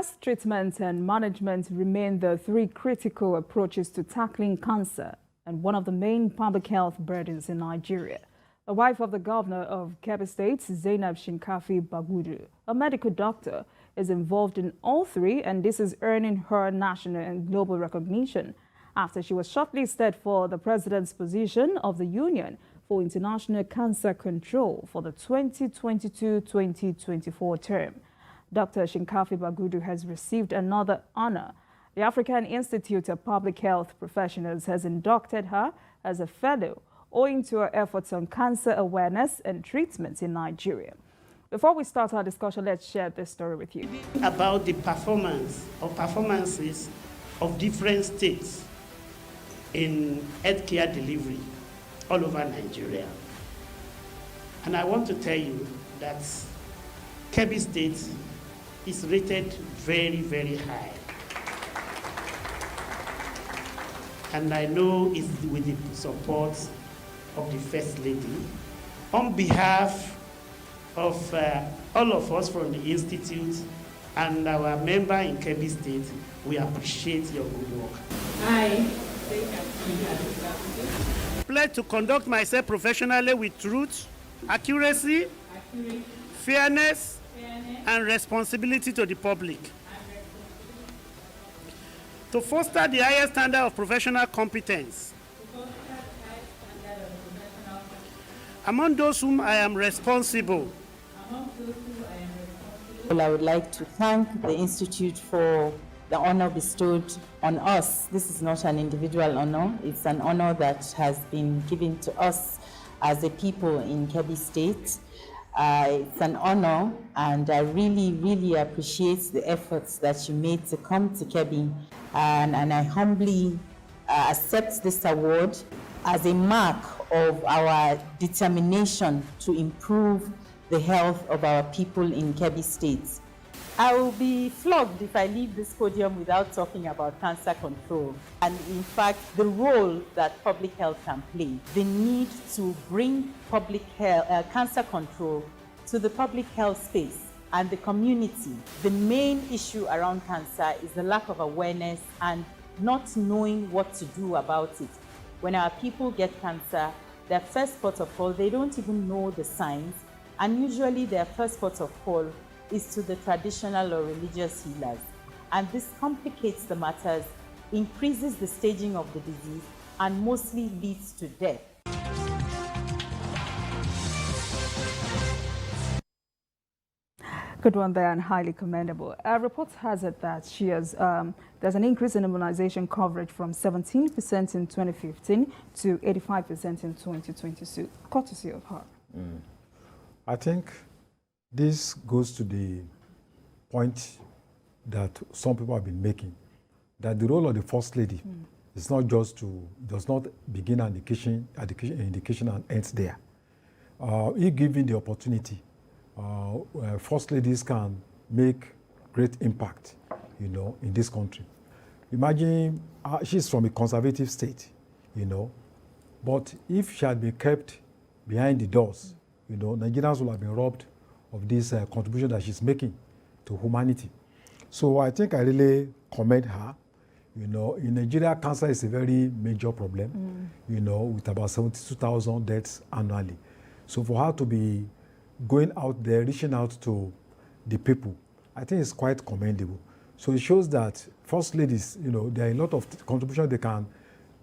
Awareness, treatment and management remain the three critical approaches to tackling cancer and one of the main public health burdens in Nigeria. The wife of the governor of Kebbi State, Zainab Shinkafi-Bagudu, a medical doctor, is involved in all three, and this is earning her national and global recognition after she was shortlisted for the president's position of the Union for International Cancer Control for the 2022-2024 term. Dr. Shinkafi-Bagudu has received another honor. The African Institute of Public Health Professionals has inducted her as a fellow owing to her efforts on cancer awareness and treatment in Nigeria. Before we start our discussion, let's share this story with you. About the performances of different states in healthcare delivery all over Nigeria. And I want to tell you that Kebbi State is rated very, very high. And I know it's with the support of the First Lady. On behalf of all of us from the Institute and our member in Kebbi State, we appreciate your good work. I pledge to conduct myself professionally with truth, accuracy, fairness, and responsibility to the public. To foster the highest standard of professional competence. Among those whom I am responsible. Well, I would like to thank the Institute for the honor bestowed on us. This is not an individual honor. It's an honor that has been given to us as a people in Kebbi State. It's an honor, and I really, really appreciate the efforts that you made to come to Kebbi. And I humbly accept this award as a mark of our determination to improve the health of our people in Kebbi State. I will be flogged if I leave this podium without talking about cancer control and, in fact, the role that public health can play. The need to bring public health, cancer control to the public health space and the community. The main issue around cancer is the lack of awareness and not knowing what to do about it. When our people get cancer, their first port of call, they don't even know the signs, and usually their first port of call is to the traditional or religious healers. And this complicates the matters, increases the staging of the disease, and mostly leads to death. Good one there, and highly commendable. A report has it that she has, there's an increase in immunization coverage from 17% in 2015 to 85% in 2022, courtesy of her. I think this goes to the point that some people have been making, that the role of the First Lady is not just does not begin at the kitchen and ends there. If given the opportunity, First Ladies can make great impact, in this country. Imagine she's from a conservative state, but if she had been kept behind the doors, Nigerians would have been robbed of this contribution that she's making to humanity. So I think I really commend her. In Nigeria, cancer is a very major problem, with about 72,000 deaths annually. So for her to be going out there, reaching out to the people, I think it's quite commendable. So it shows that First Ladies, there are a lot of contributions they can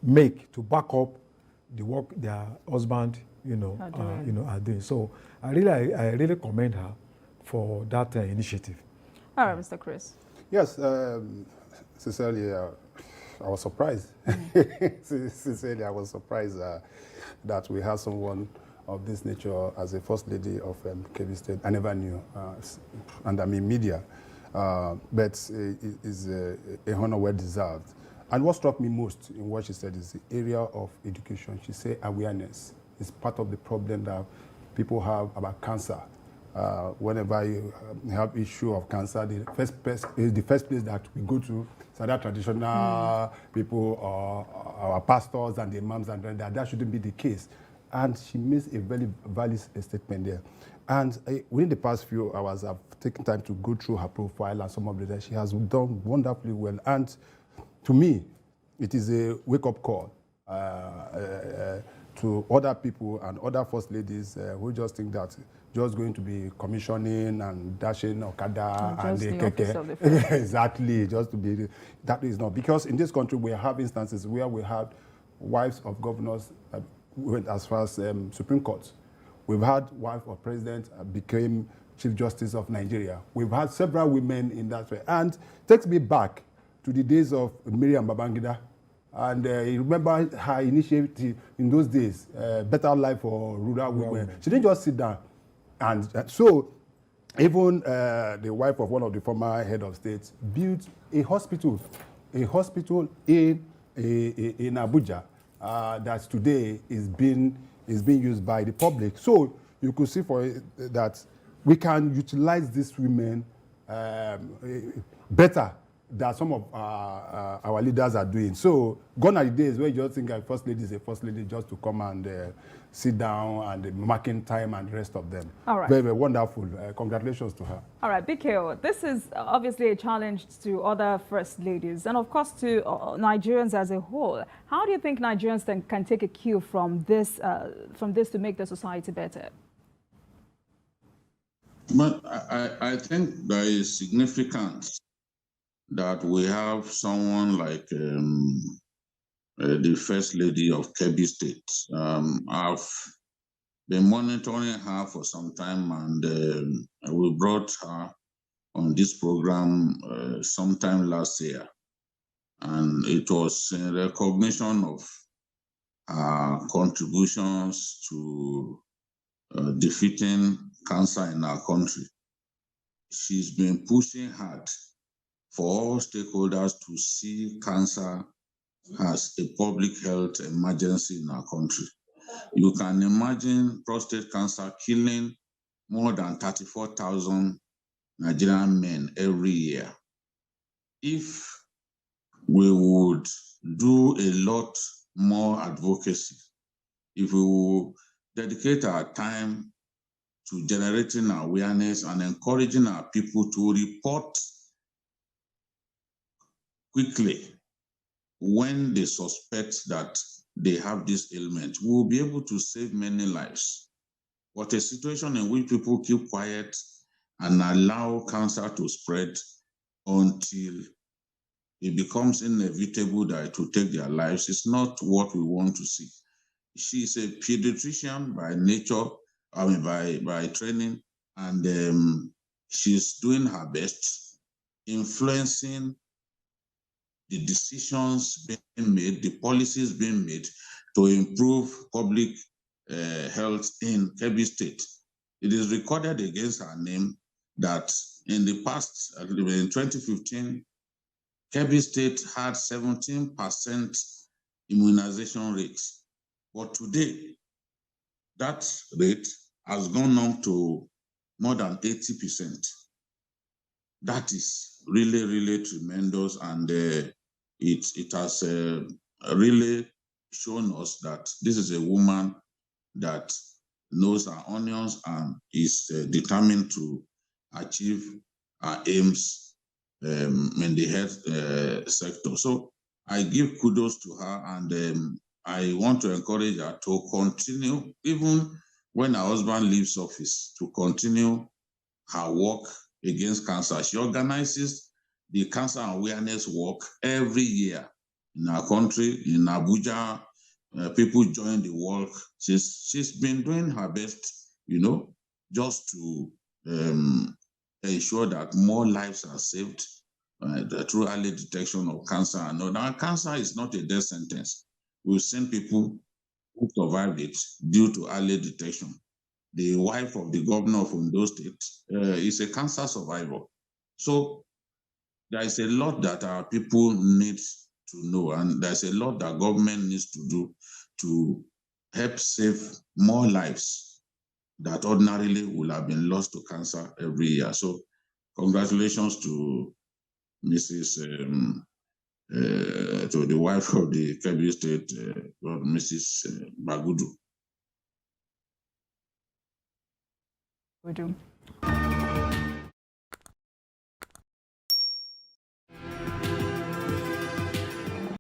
make to back up the work their husband, are doing. So I really commend her for that initiative. All right, Mr. Chris. Yes, sincerely, I was surprised. Sincerely, I was surprised that we have someone of this nature as a First Lady of Kebbi State. I never knew, and I mean media, but it is a honor well deserved. And what struck me most in what she said is the area of education. She said awareness is part of the problem that people have about cancer. Whenever you have issue of cancer, the first place that we go to is either traditional people or our pastors and the imams, and that shouldn't be the case. And she makes a very valid statement there. And within the past few hours, I've taken time to go through her profile and some of the she has done wonderfully well. And to me, it is a wake-up call to other people and other first ladies who just think that just going to be commissioning and dashing Okada and the keke. Exactly, just to be, that is not. Because in this country, we have instances where we have wives of governors went as far as Supreme Court. We've had wife of president became Chief Justice of Nigeria. We've had several women in that way. And it takes me back to the days of Miriam Babangida. And you remember her initiative in those days, Better Life for Rural Women. She didn't just sit down. And so even the wife of one of the former head of states built a hospital in Abuja that today is being used by the public. So you could see for that we can utilize these women better than some of our leaders are doing. So gone are the days where you just think a first lady is a first lady just to come and sit down and marking time and the rest of them. All right. Very, very wonderful. Congratulations to her. All right, BKO, this is obviously a challenge to other first ladies and, of course, to Nigerians as a whole. How do you think Nigerians then can take a cue from this to make the society better? But I think there is significance that we have someone like the First Lady of Kebbi State. I've been monitoring her for some time, and we brought her on this program sometime last year. And it was in recognition of her contributions to defeating cancer in our country. She's been pushing hard for all stakeholders to see cancer as a public health emergency in our country. You can imagine prostate cancer killing more than 34,000 Nigerian men every year. If we would do a lot more advocacy, if we would dedicate our time to generating awareness and encouraging our people to report quickly when they suspect that they have this ailment, we will be able to save many lives. But a situation in which people keep quiet and allow cancer to spread until it becomes inevitable that it will take their lives is not what we want to see. She's a pediatrician by nature, by training, and she's doing her best, influencing the decisions being made, the policies being made to improve public health in Kebbi State. It is recorded against her name that in the past, in 2015, Kebbi State had 17% immunization rates. But today, that rate has gone up to more than 80%. That is really, really tremendous, and it has really shown us that this is a woman that knows her onions and is determined to achieve her aims in the health sector. So I give kudos to her, and I want to encourage her to continue, even when her husband leaves office, to continue her work against cancer. She organizes the cancer awareness work every year in our country, in Abuja. People join the work. She's been doing her best, just to ensure that more lives are saved through early detection of cancer. Now, cancer is not a death sentence. We've seen people who survived it due to early detection. The wife of the governor of Ondo State is a cancer survivor. So there is a lot that our people need to know, and there's a lot that government needs to do to help save more lives that ordinarily would have been lost to cancer every year. So congratulations to Mrs. To the wife of the Kebbi State, Mrs. Bagudu. We do.